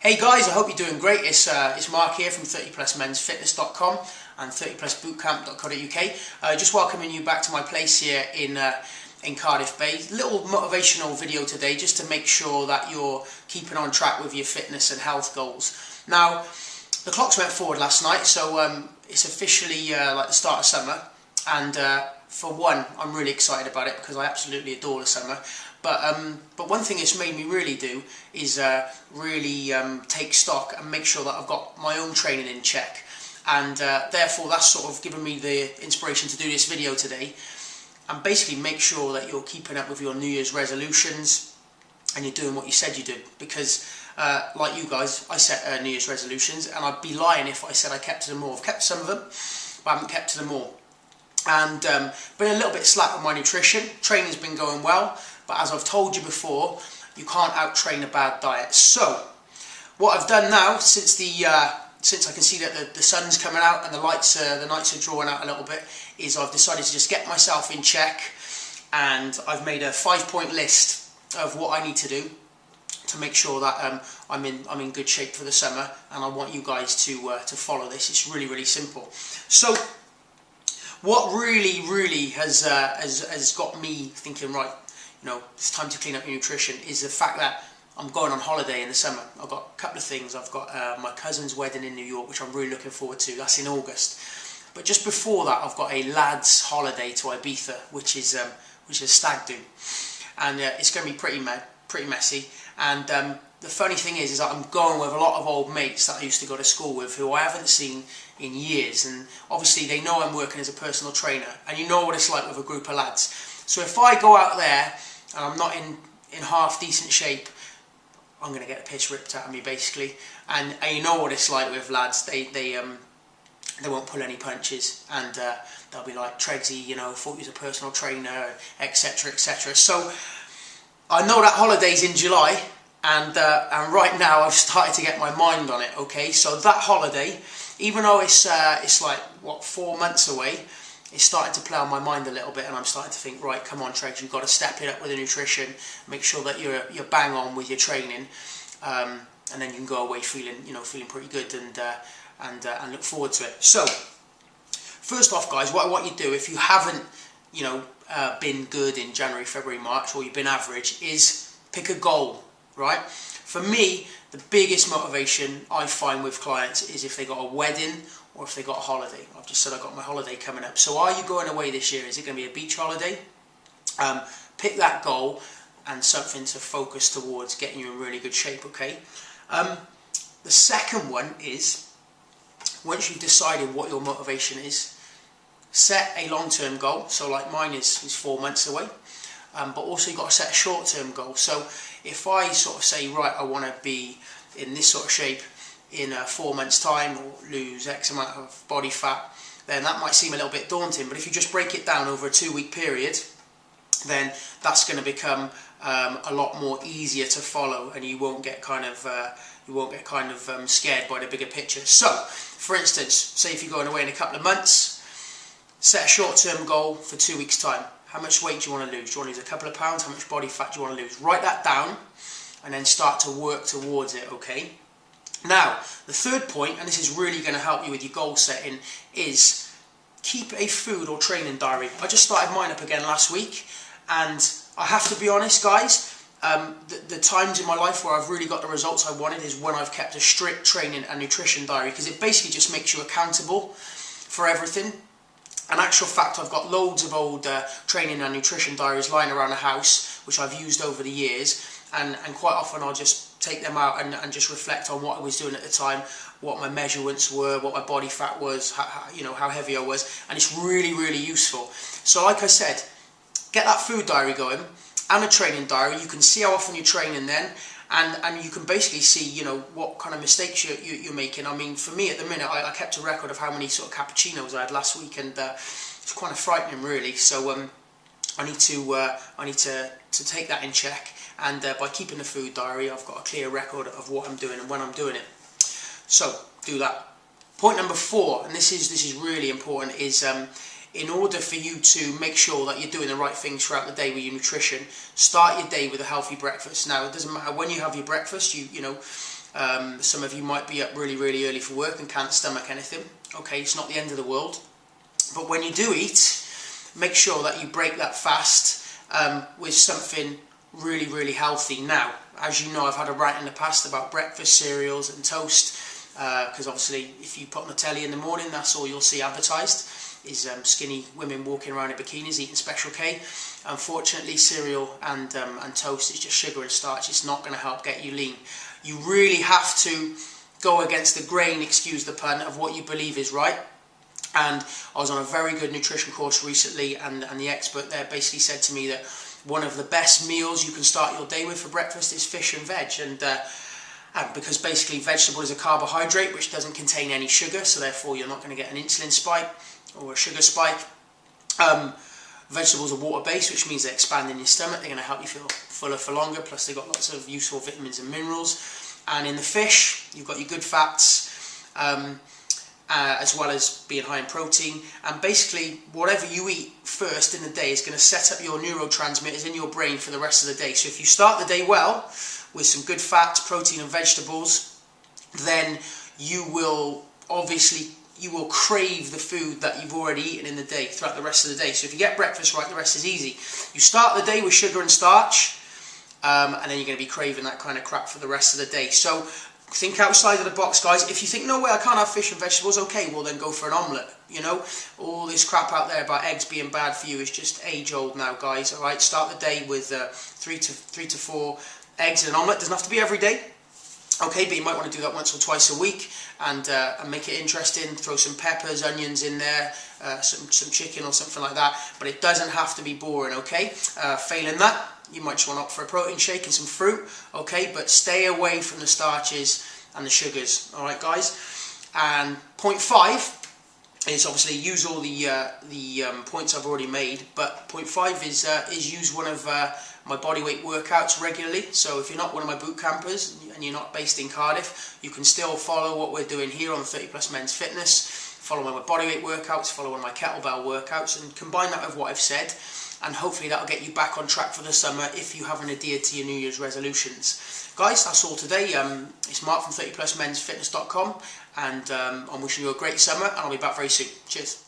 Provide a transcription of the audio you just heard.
Hey guys, I hope you're doing great. It's Mark here from 30plusmensfitness.com and 30plusbootcamp.co.uk. Just welcoming you back to my place here in Cardiff Bay. Little motivational video today just to make sure that you're keeping on track with your fitness and health goals. Now, the clocks went forward last night, so it's officially like the start of summer, and for one, I'm really excited about it because I absolutely adore the summer. But one thing it's made me really do is really take stock and make sure that I've got my own training in check, and therefore that's sort of given me the inspiration to do this video today, and basically make sure that you're keeping up with your New Year's resolutions and you're doing what you said you did, because like you guys, I set New Year's resolutions, and I'd be lying if I said I kept to them all. I've kept some of them, but I haven't kept to them all. And been a little bit slack with my nutrition. Training's been going well, but as I've told you before, you can't out-train a bad diet. So what I've done now, since I can see that the sun's coming out and the nights are drawing out a little bit, is I've decided to just get myself in check, and I've made a 5-point list of what I need to do to make sure that I'm in good shape for the summer, and I want you guys to follow this. It's really, really simple. So what really has got me thinking, right, you know, it's time to clean up your nutrition, is the fact that I'm going on holiday in the summer. I've got a couple of things. I've got my cousin's wedding in New York, which I'm really looking forward to. That's in August. But just before that, I've got a lads' holiday to Ibiza, which is stag do, and it's going to be pretty messy. And the funny thing is that I'm going with a lot of old mates that I used to go to school with, who I haven't seen in years, and obviously they know I'm working as a personal trainer, and you know what it's like with a group of lads. So if I go out there and I'm not in half decent shape, I'm going to get the piss ripped out of me, basically. And you know what it's like with lads, they won't pull any punches, and they'll be like, Tregsy, you know, thought you was a personal trainer, etc, etc. So I know that holiday's in July, and right now I've started to get my mind on it. Okay, so that holiday, even though it's like, what, 4 months away, it's starting to play on my mind a little bit, and I'm starting to think, right, come on, Tregs, you've got to step it up with the nutrition, make sure that you're bang on with your training, and then you can go away feeling pretty good, and look forward to it. So first off, guys, what I want you to do, if you haven't, been good in January, February, March, or you've been average, is pick a goal, right? For me, the biggest motivation I find with clients is if they got a wedding or if they got a holiday. I've just said I got my holiday coming up. So are you going away this year? Is it going to be a beach holiday? Pick that goal and something to focus towards getting you in really good shape, okay? The second one is, once you've decided what your motivation is, set a long-term goal. So like mine is 4 months away, but also you've got to set a short-term goal. So if I sort of say, right, I want to be in this sort of shape in 4 months' time, or lose X amount of body fat, then that might seem a little bit daunting. But if you just break it down over a 2-week period, then that's going to become a lot more easier to follow, and you won't get kind of scared by the bigger picture. So, for instance, say if you're going away in a couple of months, set a short-term goal for 2 weeks' time. How much weight do you want to lose? Do you want to lose a couple of pounds? How much body fat do you want to lose? Write that down and then start to work towards it, okay? Now, the third point, and this is really going to help you with your goal setting, is keep a food or training diary. I just started mine up again last week, and I have to be honest, guys, the times in my life where I've really got the results I wanted is when I've kept a strict training and nutrition diary, because it basically just makes you accountable for everything. In actual fact, I've got loads of old training and nutrition diaries lying around the house, which I've used over the years, and quite often I'll just take them out and just reflect on what I was doing at the time, what my measurements were, what my body fat was, how heavy I was, and it's really, really useful. So like I said, get that food diary going and a training diary. You can see how often you're training then, and you can basically see, what kind of mistakes you're making. I mean, for me at the minute, I kept a record of how many sort of cappuccinos I had last week, and it's kind of frightening, really. So I need to take that in check, and by keeping the food diary, I've got a clear record of what I'm doing and when I'm doing it. So do that. Point number 4, and this is really important, is in order for you to make sure that you're doing the right things throughout the day with your nutrition, start your day with a healthy breakfast. Now, it doesn't matter when you have your breakfast, Some of you might be up really, really early for work and can't stomach anything. Okay, it's not the end of the world. But when you do eat, make sure that you break that fast with something really, really healthy. Now, as you know, I've had a rant in the past about breakfast cereals and toast, because obviously if you put on the telly in the morning, that's all you'll see advertised, is skinny women walking around in bikinis eating Special K. Unfortunately, cereal and toast is just sugar and starch. It's not going to help get you lean. You really have to go against the grain, excuse the pun, of what you believe is right. And I was on a very good nutrition course recently, and the expert there basically said to me that one of the best meals you can start your day with for breakfast is fish and veg, and because basically vegetable is a carbohydrate which doesn't contain any sugar, so therefore you're not going to get an insulin spike or a sugar spike. Vegetables are water-based, which means they expand in your stomach. They're going to help you feel fuller for longer, plus they've got lots of useful vitamins and minerals. And in the fish, you've got your good fats, as well as being high in protein. And basically, whatever you eat first in the day is going to set up your neurotransmitters in your brain for the rest of the day. So if you start the day well with some good fats, protein and vegetables, then you will crave the food that you've already eaten in the day throughout the rest of the day. So if you get breakfast right, the rest is easy. You start the day with sugar and starch, and then you're going to be craving that kind of crap for the rest of the day. So think outside of the box, guys. If you think, no way, I can't have fish and vegetables, okay, well then go for an omelette. You know, all this crap out there about eggs being bad for you is just age old now, guys. All right, start the day with 3 to 4 eggs in an omelette. Doesn't have to be every day. Okay, but you might want to do that once or twice a week, and make it interesting. Throw some peppers, onions in there, some chicken or something like that. But it doesn't have to be boring, okay? Failing that, you might just want to opt for a protein shake and some fruit, okay? But stay away from the starches and the sugars, all right, guys? And point 5 is obviously use all the points I've already made, but point 5 is use one of my bodyweight workouts regularly. So if you're not one of my boot campers and you're not based in Cardiff, you can still follow what we're doing here on 30 Plus Men's Fitness, follow my bodyweight workouts, follow one of my kettlebell workouts, and combine that with what I've said, and hopefully that'll get you back on track for the summer if you haven't adhered to your New Year's resolutions. Guys, that's all today. It's Mark from 30plusmensfitness.com, and I'm wishing you a great summer, and I'll be back very soon. Cheers.